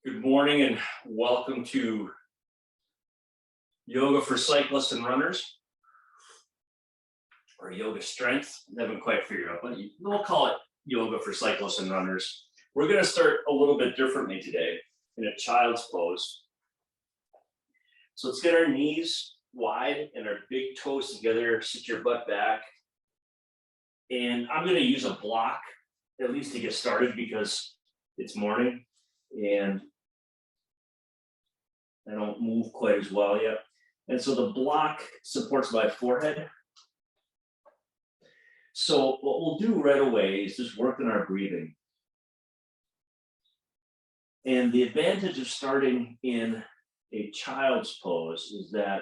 Good morning and welcome to Yoga for Cyclists and Runners, or Yoga Strength. I haven't quite figured out, but we'll call it Yoga for Cyclists and Runners. We're going to start a little bit differently today in a child's pose. So let's get our knees wide and our big toes together, sit your butt back. And I'm going to use a block, at least to get started, because it's morning and I don't move quite as well yet. And so the block supports my forehead. So what we'll do right away is just work on our breathing. And the advantage of starting in a child's pose is that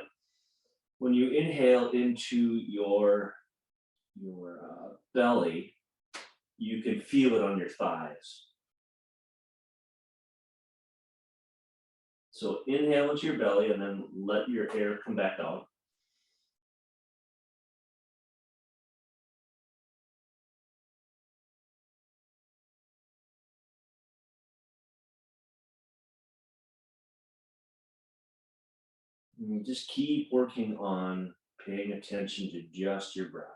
when you inhale into your belly, you can feel it on your thighs. So inhale into your belly and then let your air come back out. And just keep working on paying attention to just your breath.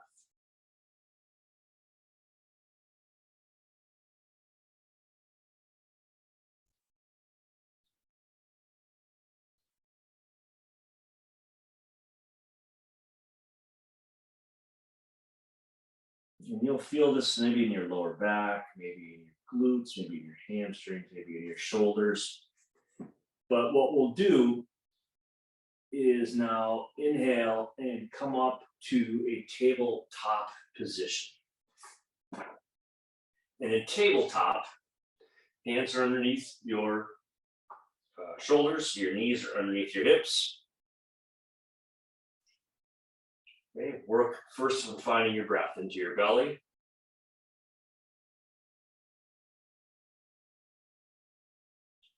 And you'll feel this maybe in your lower back, maybe in your glutes, maybe in your hamstrings, maybe in your shoulders. But what we'll do is now inhale and come up to a tabletop position. And in tabletop, hands are underneath your shoulders, your knees are underneath your hips. Okay, work first on finding your breath into your belly.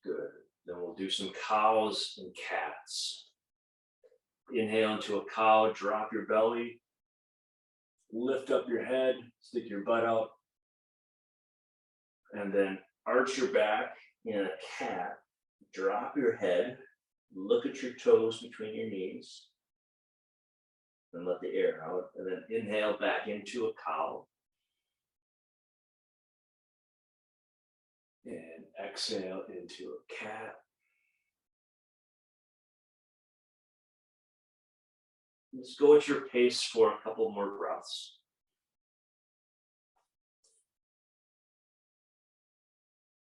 Good. Then we'll do some cows and cats. Inhale into a cow, drop your belly, lift up your head, stick your butt out, and then arch your back in a cat, drop your head, look at your toes between your knees, and let the air out, and then inhale back into a cow. And exhale into a cat. Just go at your pace for a couple more breaths.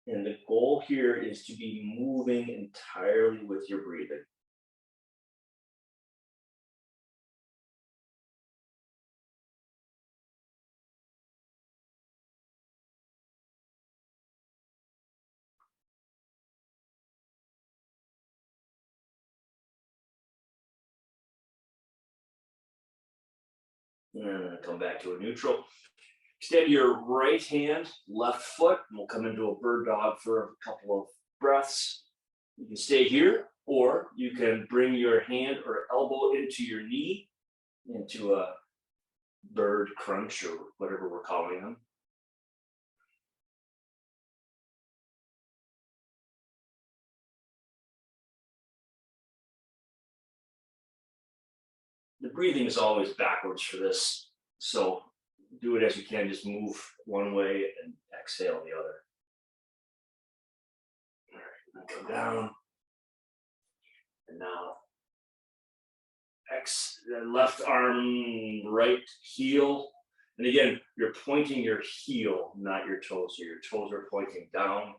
And the goal here is to be moving entirely with your breathing. And then come back to a neutral. Extend your right hand, left foot, and we'll come into a bird dog for a couple of breaths. You can stay here, or you can bring your hand or elbow into your knee, into a bird crunch or whatever we're calling them. The breathing is always backwards for this, so do it as you can. Just move one way and exhale the other. All right, come down. And now, left arm, right heel. And again, you're pointing your heel, not your toes. So your toes are pointing down.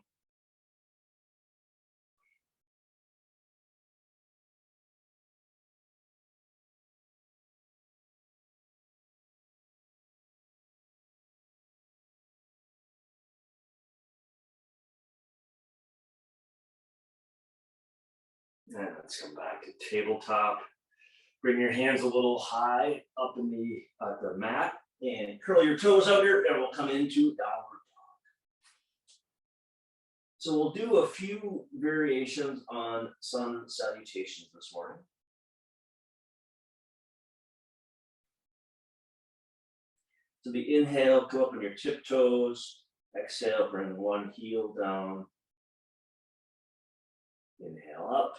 And let's come back to tabletop. Bring your hands a little high up in the mat and curl your toes out here, and we'll come into downward dog. So we'll do a few variations on sun salutations this morning. So the inhale, go up on your tiptoes. Exhale, bring one heel down. Inhale up.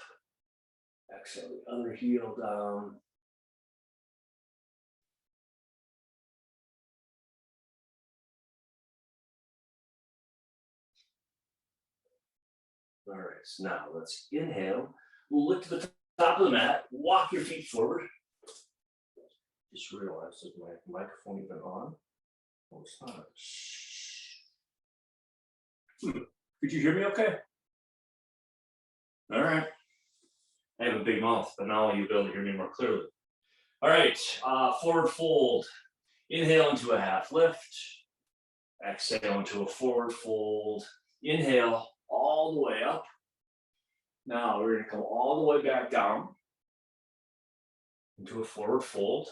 Exhale the other heel down. All right, so now let's inhale. We'll look to the top of the mat, walk your feet forward. Just realized, is my microphone even on? Oh, it's not. Could you hear me okay? All right. I have a big mouth, but now you'll be able to hear me more clearly. All right, forward fold. Inhale into a half lift. Exhale into a forward fold. Inhale all the way up. Now we're going to come all the way back down into a forward fold.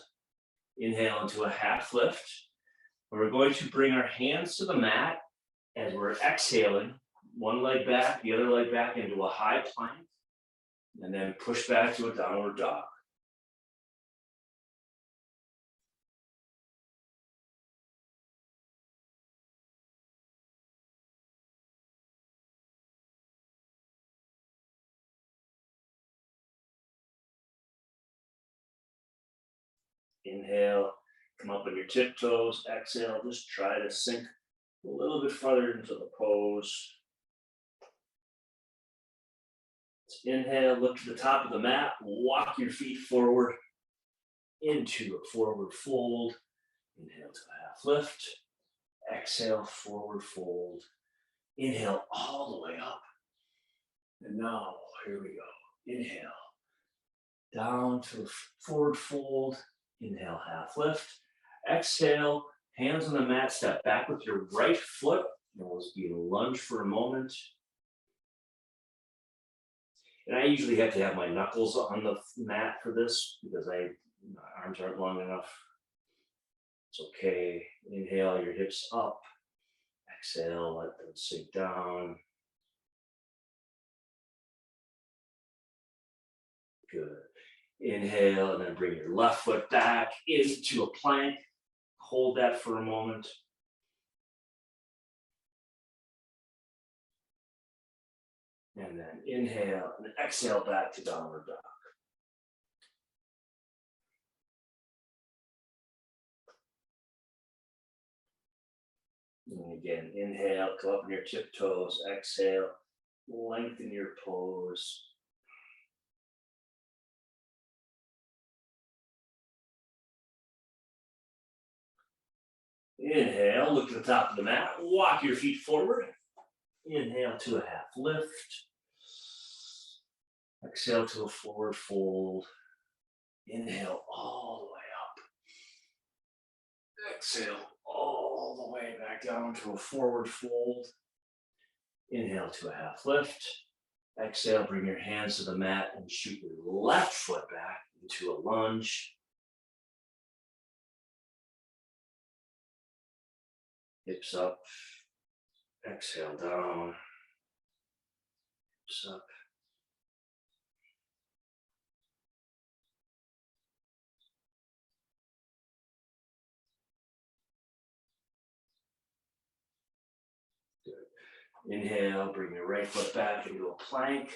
Inhale into a half lift. We're going to bring our hands to the mat as we're exhaling. One leg back, the other leg back into a high plank. And then push back to a downward dog. Inhale, come up on your tiptoes. Exhale, just try to sink a little bit farther into the pose. Let's inhale, look to the top of the mat, walk your feet forward into a forward fold. Inhale to a half lift. Exhale, forward fold. Inhale all the way up. And now, here we go. Inhale, down to a forward fold. Inhale, half lift. Exhale, hands on the mat, step back with your right foot. Almost be a lunge for a moment. And I usually have to have my knuckles on the mat for this because my arms aren't long enough. It's okay. Inhale, your hips up. Exhale, let them sink down. Good. Inhale, and then bring your left foot back into a plank. Hold that for a moment. And then inhale and exhale back to downward dog. And again, inhale, go up on your tiptoes. Exhale, lengthen your pose. Inhale, look to the top of the mat. Walk your feet forward. Inhale to a half lift. Exhale to a forward fold. Inhale all the way up. Exhale all the way back down to a forward fold. Inhale to a half lift. Exhale, bring your hands to the mat and shoot your left foot back into a lunge. Hips up. Exhale down. Hips up. Good. Inhale, bring your right foot back into a plank.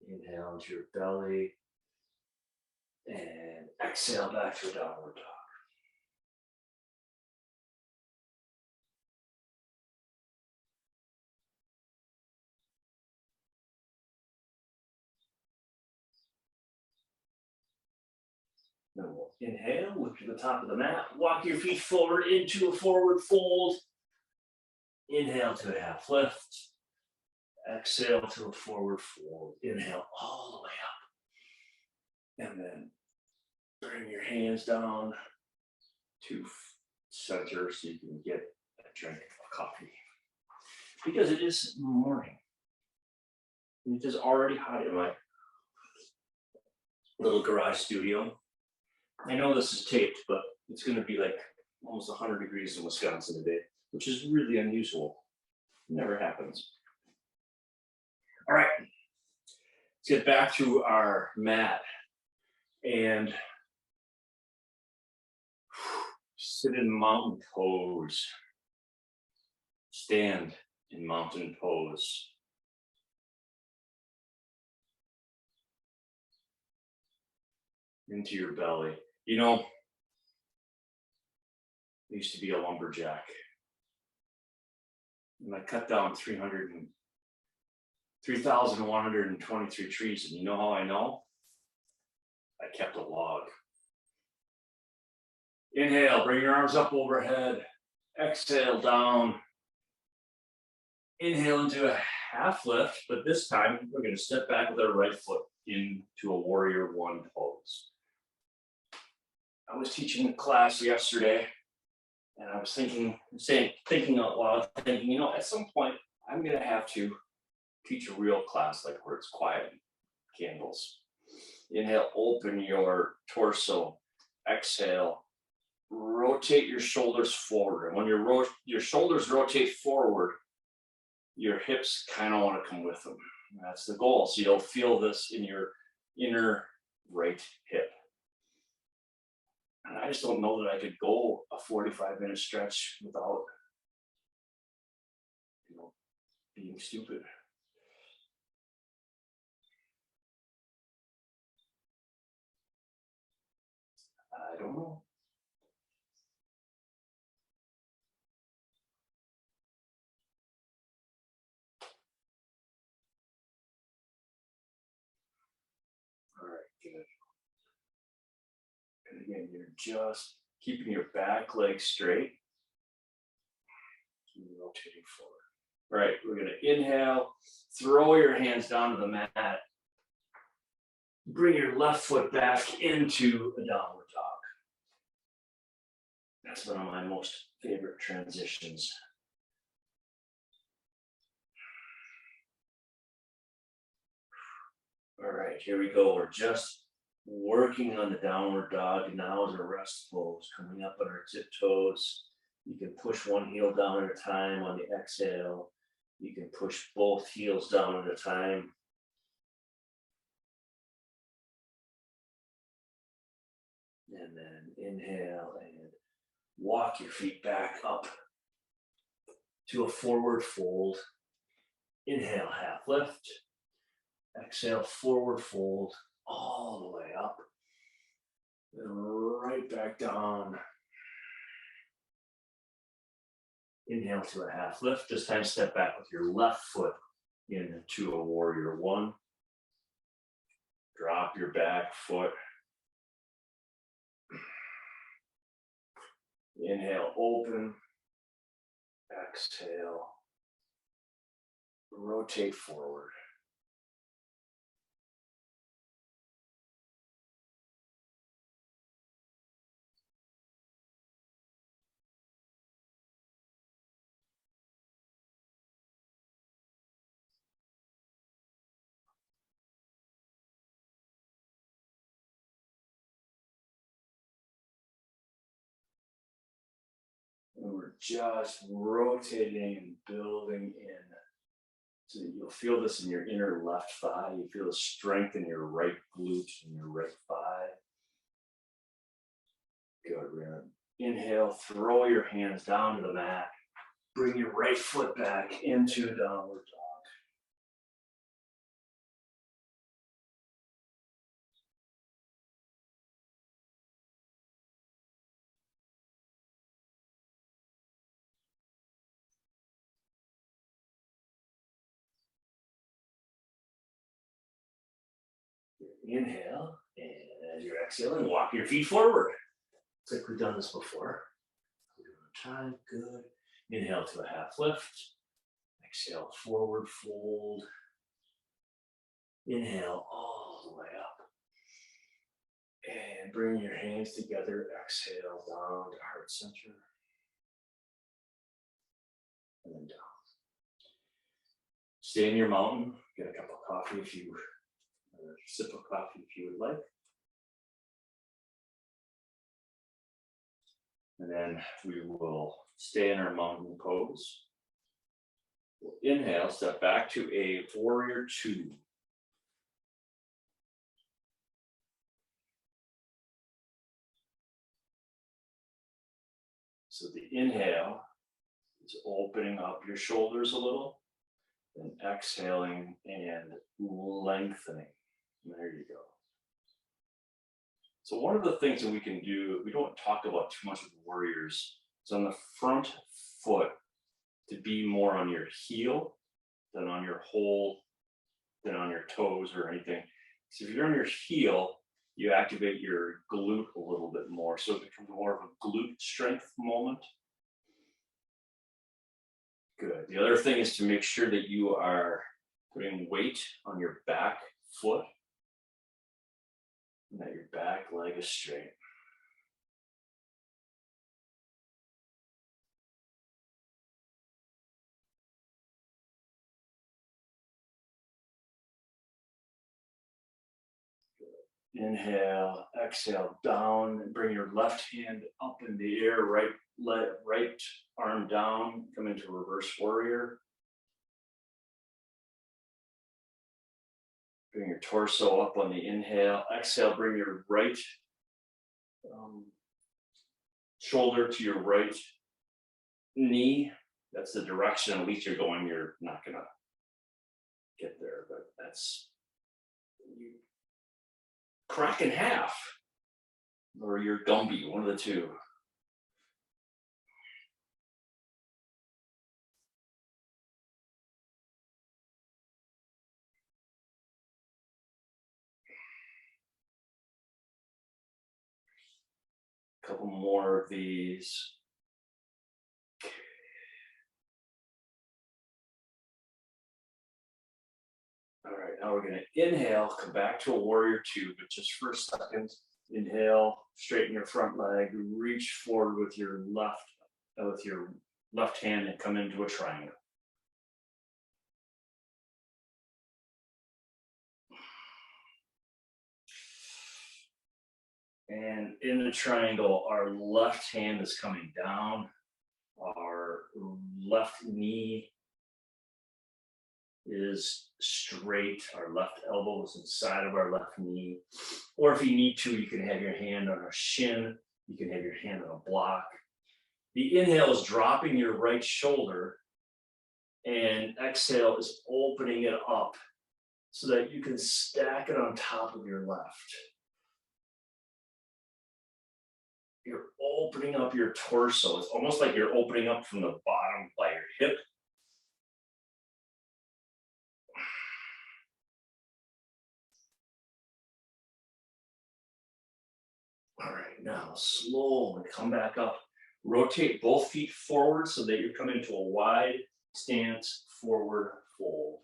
Inhale into your belly. And exhale back to a downward dog. Then we'll inhale, look to the top of the mat, walk your feet forward into a forward fold. Inhale to a half lift. Exhale to a forward fold. Inhale all the way up. And then bring your hands down to center so you can get a drink of coffee. Because it is morning. And it is already hot in my little garage studio. I know this is taped, but it's going to be like almost 100 degrees in Wisconsin today, which is really unusual. It never happens. All right, let's get back to our mat and sit in mountain pose. stand in mountain pose. Into your belly. You know, I used to be a lumberjack. And I cut down 3,123 trees. And you know how I know? I kept a log. Inhale, bring your arms up overhead. Exhale, down. Inhale into a half lift, but this time we're going to step back with our right foot into a warrior one pose. I was teaching a class yesterday, and I was thinking out loud, you know, at some point I'm going to have to teach a real class, like where it's quiet, candles. Inhale, open your torso. Exhale, rotate your shoulders forward. And when your shoulders rotate forward, your hips kind of want to come with them. That's the goal. So you'll feel this in your inner right hip. And I just don't know that I could go a 45-minute stretch without, being stupid. I don't know. All right, good. And again, you're just keeping your back leg straight. Rotating forward. All right, we're going to inhale, throw your hands down to the mat. Bring your left foot back into a downward dog. That's one of my most favorite transitions. All right, here we go. We're just working on the downward dog. Now is a rest pose, coming up on our tiptoes. You can push one heel down at a time on the exhale. You can push both heels down at a time. And then inhale and walk your feet back up to a forward fold. Inhale, half lift. Exhale, forward fold all the way up. And right back down. Inhale to a half lift. This time step back with your left foot into a warrior one. Drop your back foot. Inhale, open. Exhale. Rotate forward. And we're just rotating and building in. So you'll feel this in your inner left thigh. You feel the strength in your right glute and your right thigh. Good. We're going to inhale, throw your hands down to the mat. Bring your right foot back into downward dog. Inhale, and as you're exhaling, walk your feet forward. It's like we've done this before. We're doing time, good. Inhale to a half lift. Exhale, forward fold. Inhale all the way up. And bring your hands together. Exhale down to heart center. And then down. Stay in your mountain. Get a cup of coffee if you, or a sip of coffee if you would like. And then we will stay in our mountain pose. We'll inhale, step back to a warrior two. So the inhale, is opening up your shoulders a little, and exhaling and lengthening. There you go. So one of the things that we can do, we don't talk about too much with warriors, is on the front foot to be more on your heel than on your toes or anything. So if you're on your heel, you activate your glute a little bit more. So it becomes more of a glute strength moment. Good. The other thing is to make sure that you are putting weight on your back foot and that your back leg is straight. Inhale, exhale, down, and bring your left hand up in the air, right arm down, come into reverse warrior. Bring your torso up on the inhale. Exhale, bring your right shoulder to your right knee. That's the direction at least you're going. You're not gonna get there, but that's you crack in half, or you're Gumby, one of the two. A couple more of these. All right, now we're going to inhale, come back to a warrior two, but just for a second. Inhale, straighten your front leg, reach forward with your left hand and come into a triangle. And in the triangle, our left hand is coming down, our left knee is straight, our left elbow is inside of our left knee. Or if you need to, you can have your hand on a shin, you can have your hand on a block. The inhale is dropping your right shoulder, and exhale is opening it up so that you can stack it on top of your left. You're opening up your torso. It's almost like you're opening up from the bottom by your hip. All right, now slowly come back up. Rotate both feet forward so that you're coming to a wide stance, forward fold.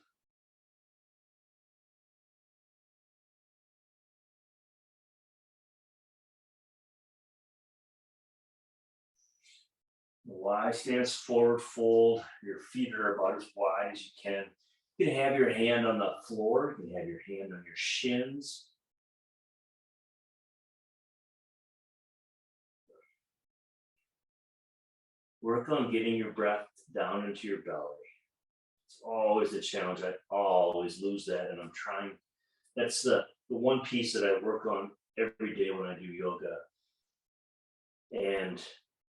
Wide stance, forward fold. Your feet are about as wide as you can. You can have your hand on the floor. You can have your hand on your shins. Work on getting your breath down into your belly. It's always a challenge. I always lose that, and I'm trying. That's the one piece that I work on every day when I do yoga. And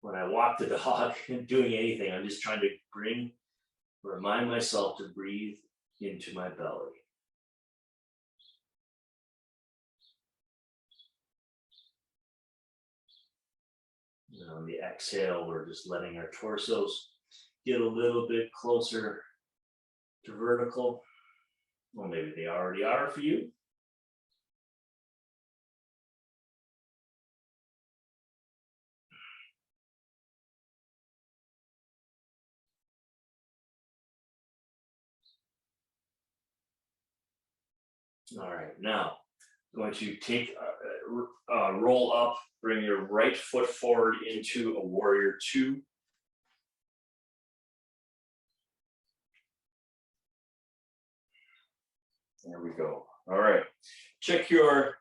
when I walk the dog and doing anything, I'm just trying to remind myself to breathe into my belly. And on the exhale, we're just letting our torsos get a little bit closer to vertical. Well, maybe they already are for you. All right, now I'm going to take roll up, bring your right foot forward into a warrior two. There we go. All right, check your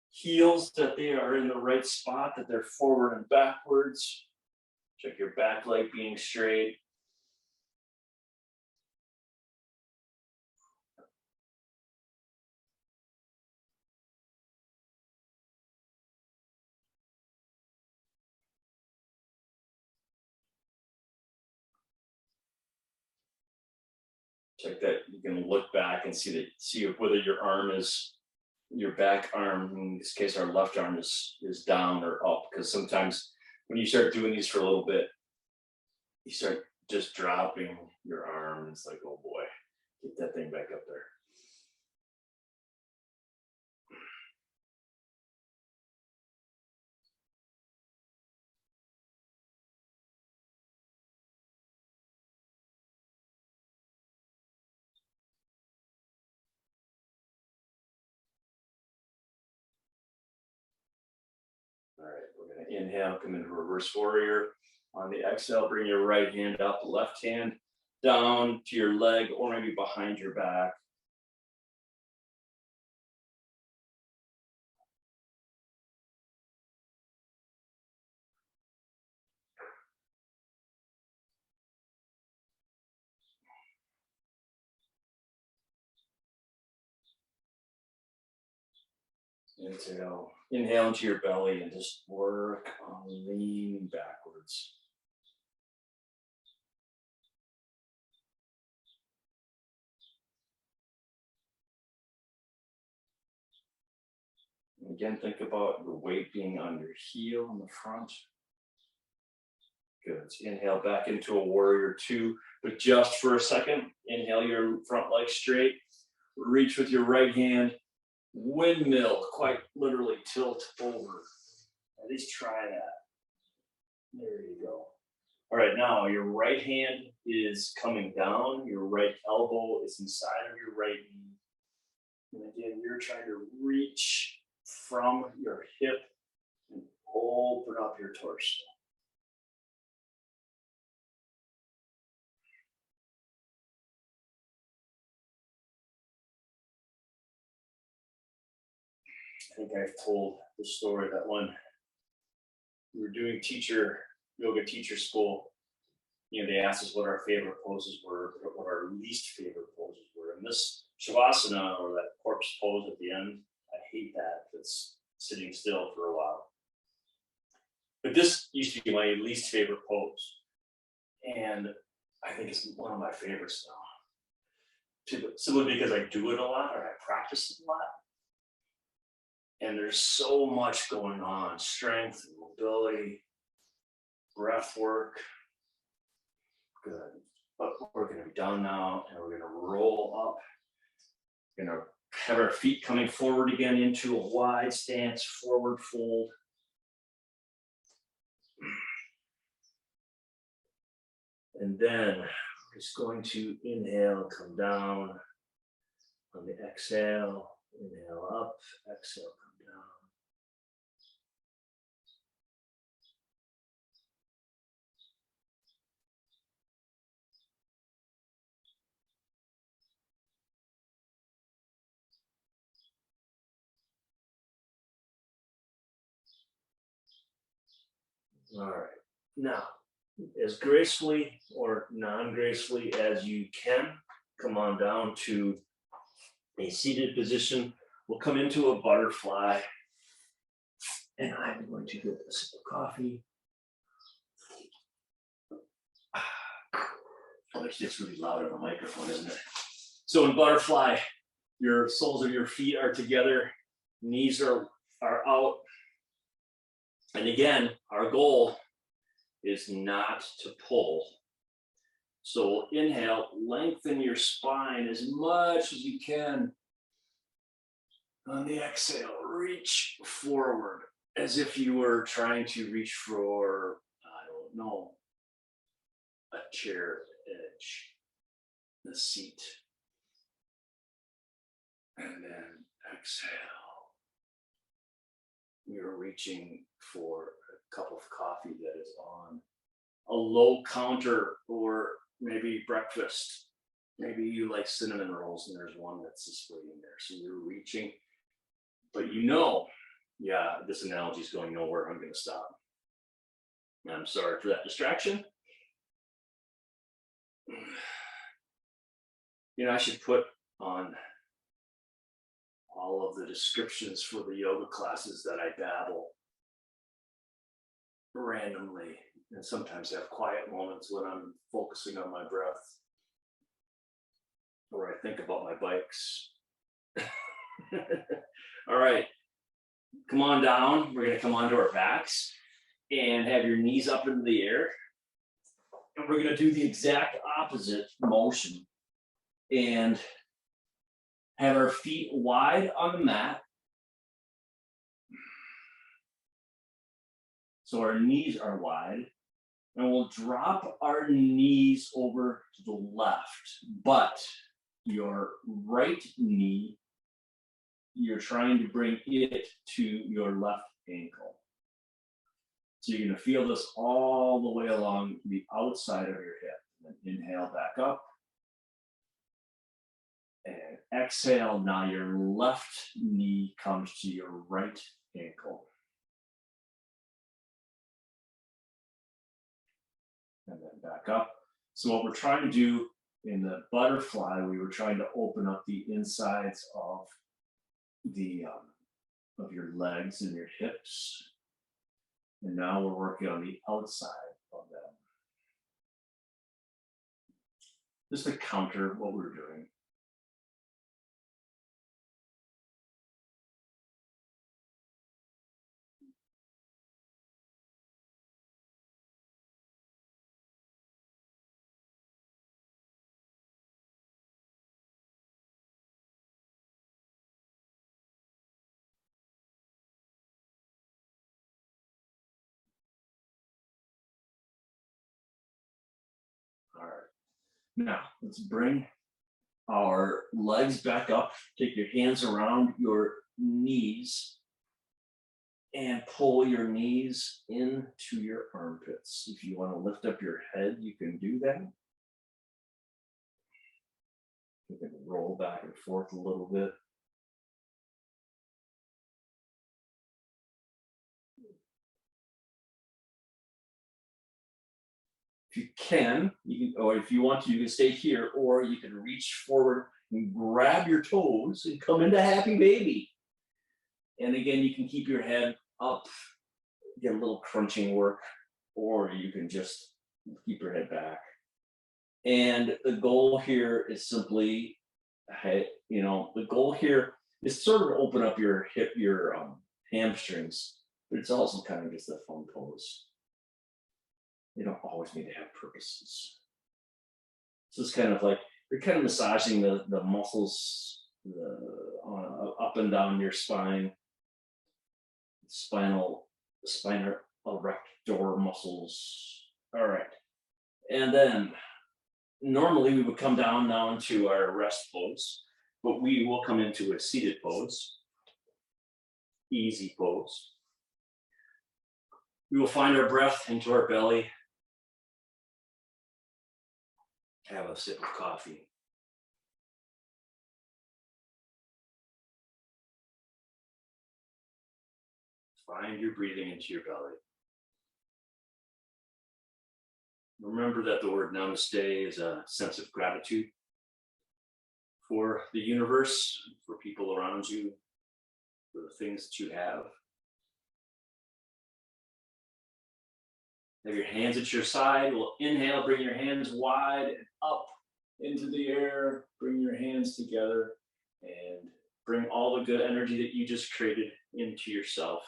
heels that they are in the right spot, that they're forward and backwards. Check your back leg being straight. Check that you can look back and see whether your back arm, in this case our left arm is down or up, because sometimes when you start doing these for a little bit, you start just dropping your arm. It's like, oh boy, get that thing back up there. All right, we're going to inhale, come into reverse warrior. On the exhale, bring your right hand up, left hand down to your leg or maybe behind your back. Inhale into your belly and just work on leaning backwards. And again, think about your weight being on your heel in the front. Good. So inhale back into a warrior two, but just for a second. Inhale your front leg straight. Reach with your right hand. Windmill, quite literally tilt over. At least try that. There you go. All right, now your right hand is coming down. Your right elbow is inside of your right knee. And again, you're trying to reach from your hip and open up your torso. I think I've told the story that when we were doing yoga teacher school, they asked us what our favorite poses were, what our least favorite poses were. And this shavasana, or that corpse pose at the end, I hate that. It's sitting still for a while. But this used to be my least favorite pose. And I think it's one of my favorites now. Simply because I do it a lot, or I practice it a lot. And there's so much going on: strength, mobility, breath work. Good. But we're going to be done now, and we're going to roll up. We're going to have our feet coming forward again into a wide stance, forward fold. And then we're just going to inhale, come down. On the exhale, inhale up, exhale, come down. All right, now, as gracefully or non-gracefully as you can, come on down to a seated position. We'll come into a butterfly, and I'm going to get a sip of coffee. It's really loud on the microphone, isn't it? So in butterfly, your soles of your feet are together, knees are out. And again, our goal is not to pull. So inhale, lengthen your spine as much as you can. On the exhale, reach forward as if you were trying to reach for, I don't know, a chair edge, the seat. And then exhale. You're reaching for a cup of coffee that is on a low counter, or maybe breakfast. Maybe you like cinnamon rolls and there's one that's just waiting there. So you're reaching, but this analogy is going nowhere. I'm going to stop. I'm sorry for that distraction. I should put on all of the descriptions for the yoga classes that I babble randomly, and sometimes have quiet moments when I'm focusing on my breath. or I think about my bikes. All right, come on down. We're gonna come onto our backs and have your knees up into the air. And we're gonna do the exact opposite motion and have our feet wide on the mat. So our knees are wide, and we'll drop our knees over to the left, but your right knee, you're trying to bring it to your left ankle. So you're gonna feel this all the way along the outside of your hip. And then inhale back up. And exhale, now your left knee comes to your right ankle. And then back up. So what we're trying to do in the butterfly, we were trying to open up the insides of the of your legs and your hips. And now we're working on the outside of them. Just to counter what we're doing. All right. Now let's bring our legs back up. Take your hands around your knees and pull your knees into your armpits. If you want to lift up your head, you can do that. You can roll back and forth a little bit. If you can, or if you want to, you can stay here, or you can reach forward and grab your toes and come into happy baby. And again, you can keep your head up, get a little crunching work, or you can just keep your head back. And the goal here is simply, the goal here is sort of open up your hip, your hamstrings, but it's also kind of just a fun pose. They don't always need to have purposes. So it's kind of like you're kind of massaging the muscles up and down your spine, spinal erector muscles. All right. And then normally we would come down now into our rest pose, but we will come into a seated pose, easy pose. We will find our breath into our belly. Have a sip of coffee. Find your breathing into your belly. Remember that the word namaste is a sense of gratitude for the universe, for people around you, for the things that you have. Have your hands at your side. We'll inhale, bring your hands wide and up into the air. Bring your hands together and bring all the good energy that you just created into yourself.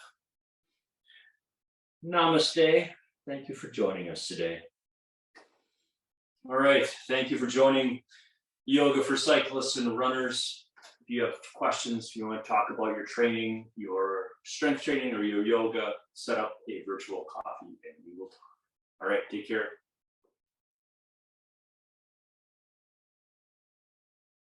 Namaste. Thank you for joining us today. All right. Thank you for joining Yoga for Cyclists and Runners. If you have questions, if you want to talk about your training, your strength training, or your yoga, set up a virtual coffee and we will talk. All right. Take care.